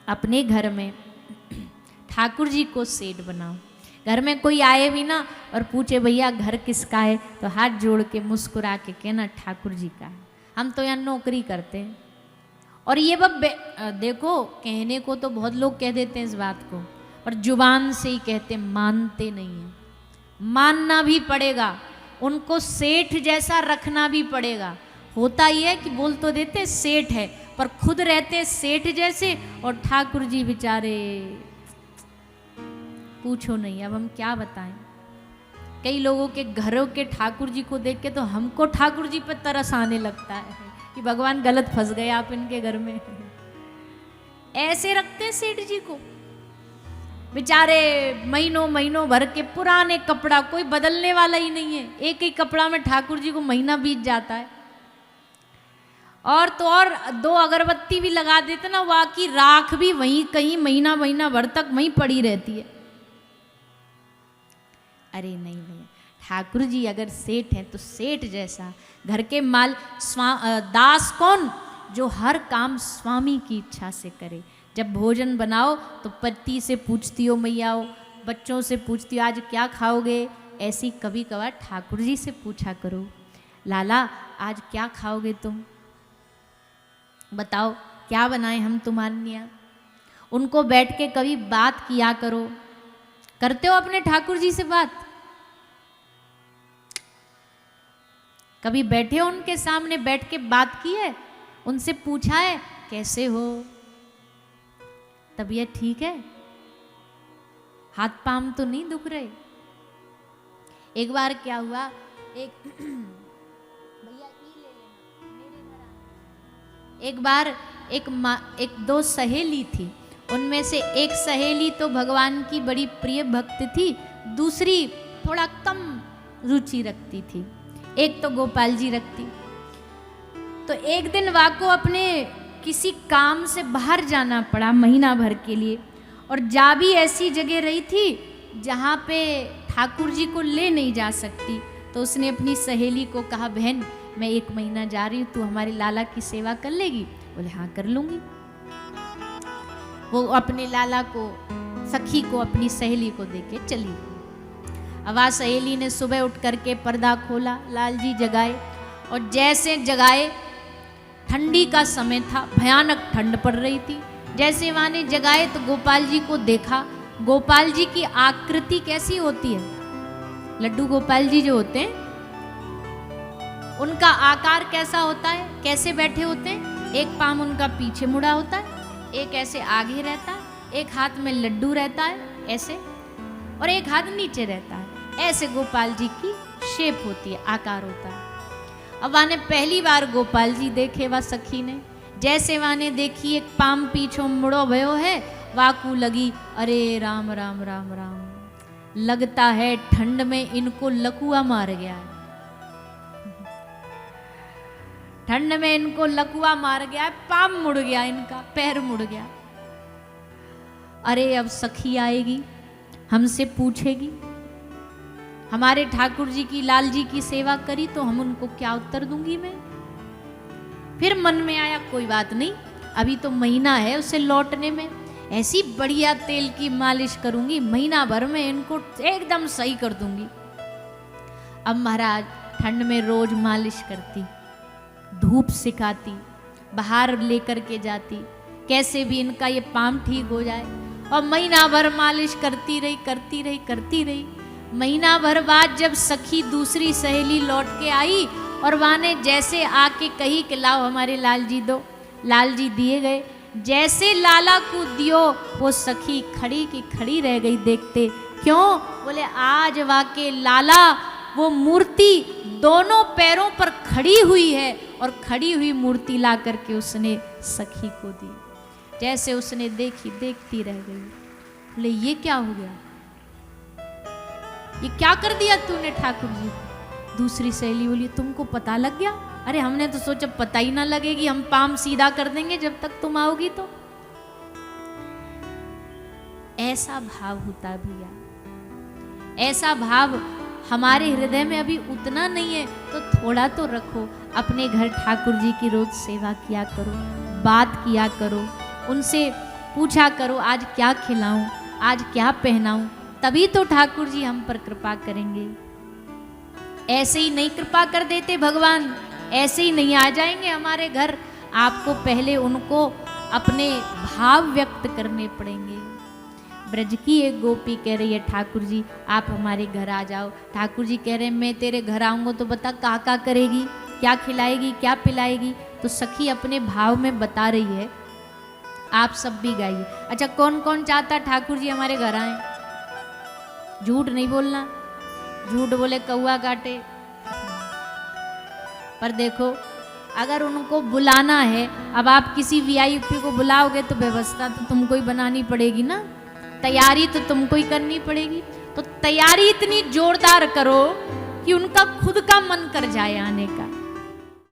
अपने घर में ठाकुर जी को सेठ बनाओ। घर में कोई आए भी ना और पूछे भैया घर किसका है, तो हाथ जोड़ के मुस्कुरा के कहना ठाकुर जी का है, हम तो यहाँ नौकरी करते हैं। और ये देखो, कहने को तो बहुत लोग कह देते हैं इस बात को, पर जुबान से ही कहते, मानते नहीं हैं। मानना भी पड़ेगा, उनको सेठ जैसा रखना भी पड़ेगा। होता ही है कि बोल तो देते सेठ है, पर खुद रहते सेठ जैसे, और ठाकुर जी बेचारे पूछो नहीं। अब हम क्या बताएं, कई लोगों के घरों के ठाकुर जी को देख के तो हमको ठाकुर जी पर तरस आने लगता है कि भगवान गलत फंस गए आप इनके घर में। ऐसे रखते सेठ जी को, बेचारे महीनों महीनों भर के पुराने कपड़ा, कोई बदलने वाला ही नहीं है, एक ही कपड़ा में ठाकुर जी को महीना बीत जाता है। और तो और 2 अगरबत्ती भी लगा देते ना, वहाँ की राख भी वहीं कहीं महीना भर तक वहीं पड़ी रहती है। अरे नहीं नहीं, ठाकुर जी अगर सेठ हैं तो सेठ जैसा घर के दास कौन, जो हर काम स्वामी की इच्छा से करे। जब भोजन बनाओ तो पति से पूछती हो मैया हो, बच्चों से पूछती हो आज क्या खाओगे, ऐसी कभी कभार ठाकुर जी से पूछा करो, लाला आज क्या खाओगे तुम, बताओ क्या बनाए हम तुम्हारे लिए। उनको बैठ के कभी बात किया करो। करते हो अपने ठाकुर जी से बात? कभी बैठे हो उनके सामने, बैठ के बात की है, उनसे पूछा है कैसे हो, तबीयत ठीक है, हाथ पांव तो नहीं दुख रहे। एक बार क्या हुआ, एक भैया ई ले लेना मेरे घर। एक बार एक 2 सहेली थी, उनमें से एक सहेली तो भगवान की बड़ी प्रिय भक्त थी, दूसरी थोड़ा कम रुचि रखती थी, एक तो गोपाल जी रखती। तो एक दिन वाको अपने किसी काम से बाहर जाना पड़ा महीना भर के लिए, और जा भी ऐसी जगह रही थी जहाँ पे ठाकुर जी को ले नहीं जा सकती। तो उसने अपनी सहेली को कहा, बहन मैं 1 महीना जा रही हूँ, तू हमारे लाला की सेवा कर लेगी? बोले हाँ कर लूँगी। वो अपने लाला को, सखी को, अपनी सहेली को देके चली। अब आ सहेली ने सुबह उठ करके पर्दा खोला, लाल जी जगाए, और जैसे जगाए, ठंडी का समय था, भयानक ठंड पड़ रही थी, जैसे वहाँ ने जगाए तो गोपाल जी को देखा। गोपाल जी की आकृति कैसी होती है, लड्डू गोपाल जी जो होते हैं उनका आकार कैसा होता है, कैसे बैठे होते हैं, एक पाँव उनका पीछे मुड़ा होता है, एक ऐसे आगे रहता है, एक हाथ में लड्डू रहता है ऐसे, और एक हाथ नीचे रहता है, ऐसे गोपाल जी की शेप होती है, आकार होता है। अब वहाँ ने पहली बार गोपाल जी देखे, वह सखी ने जैसे वहाँ ने देखी एक पाम पीछो मुड़ो भयो है, वाकू लगी अरे राम राम राम राम, लगता है ठंड में इनको लकुआ मार गया है, ठंड में इनको लकुआ मार गया है, पाम मुड़ गया, इनका पैर मुड़ गया। अरे अब सखी आएगी, हमसे पूछेगी हमारे ठाकुर जी की, लाल जी की सेवा करी तो हम उनको क्या उत्तर दूंगी मैं। फिर मन में आया कोई बात नहीं, अभी तो महीना है उसे लौटने में, ऐसी बढ़िया तेल की मालिश करूंगी, महीना भर में इनको एकदम सही कर दूंगी। अब महाराज ठंड में रोज मालिश करती, धूप सिखाती, बाहर लेकर के जाती, कैसे भी इनका ये पाम ठीक हो जाए, और महीना भर मालिश करती रही करती रही करती रही। महीना भर बाद जब सखी दूसरी सहेली लौट के आई और वहाँ ने जैसे आके कही कि लाओ हमारे लाल जी दो, लाल जी दिए गए। जैसे लाला को दियो वो सखी खड़ी की खड़ी रह गई देखते। क्यों? बोले आज वाके लाला वो मूर्ति दोनों पैरों पर खड़ी हुई है, और खड़ी हुई मूर्ति ला करके उसने सखी को दी। जैसे उसने देखी देखती रह गई। बोले ये क्या हो गया, ये क्या कर दिया तूने ठाकुर जी को? दूसरी सहेली बोली तुमको पता लग गया? अरे हमने तो सोचा पता ही ना लगेगी, हम पाम सीधा कर देंगे जब तक तुम आओगी तो। ऐसा भाव होता है भैया, ऐसा भाव हमारे हृदय में अभी उतना नहीं है, तो थोड़ा तो रखो। अपने घर ठाकुर जी की रोज सेवा किया करो, बात किया करो, उनसे पूछा करो आज क्या खिलाऊं, आज क्या पहनाऊं, तभी तो ठाकुर जी हम पर कृपा करेंगे। ऐसे ही नहीं कृपा कर देते भगवान, ऐसे ही नहीं आ जाएंगे हमारे घर। आपको पहले उनको अपने भाव व्यक्त करने पड़ेंगे। ब्रज की एक गोपी कह रही है ठाकुर जी आप हमारे घर आ जाओ। ठाकुर जी कह रहे हैं मैं तेरे घर आऊंगा तो बता क्या करेगी, क्या खिलाएगी, क्या पिलाएगी। तो सखी अपने भाव में बता रही है, आप सब भी गाइए। अच्छा कौन कौन चाहता ठाकुर जी हमारे घर आए? झूठ नहीं बोलना, झूठ बोले कौआ काटे। पर देखो अगर उनको बुलाना है, अब आप किसी वीआईपी को बुलाओगे तो व्यवस्था तो तुमको ही बनानी पड़ेगी ना, तैयारी तो तुमको ही करनी पड़ेगी। तो तैयारी इतनी जोरदार करो कि उनका खुद का मन कर जाए आने का।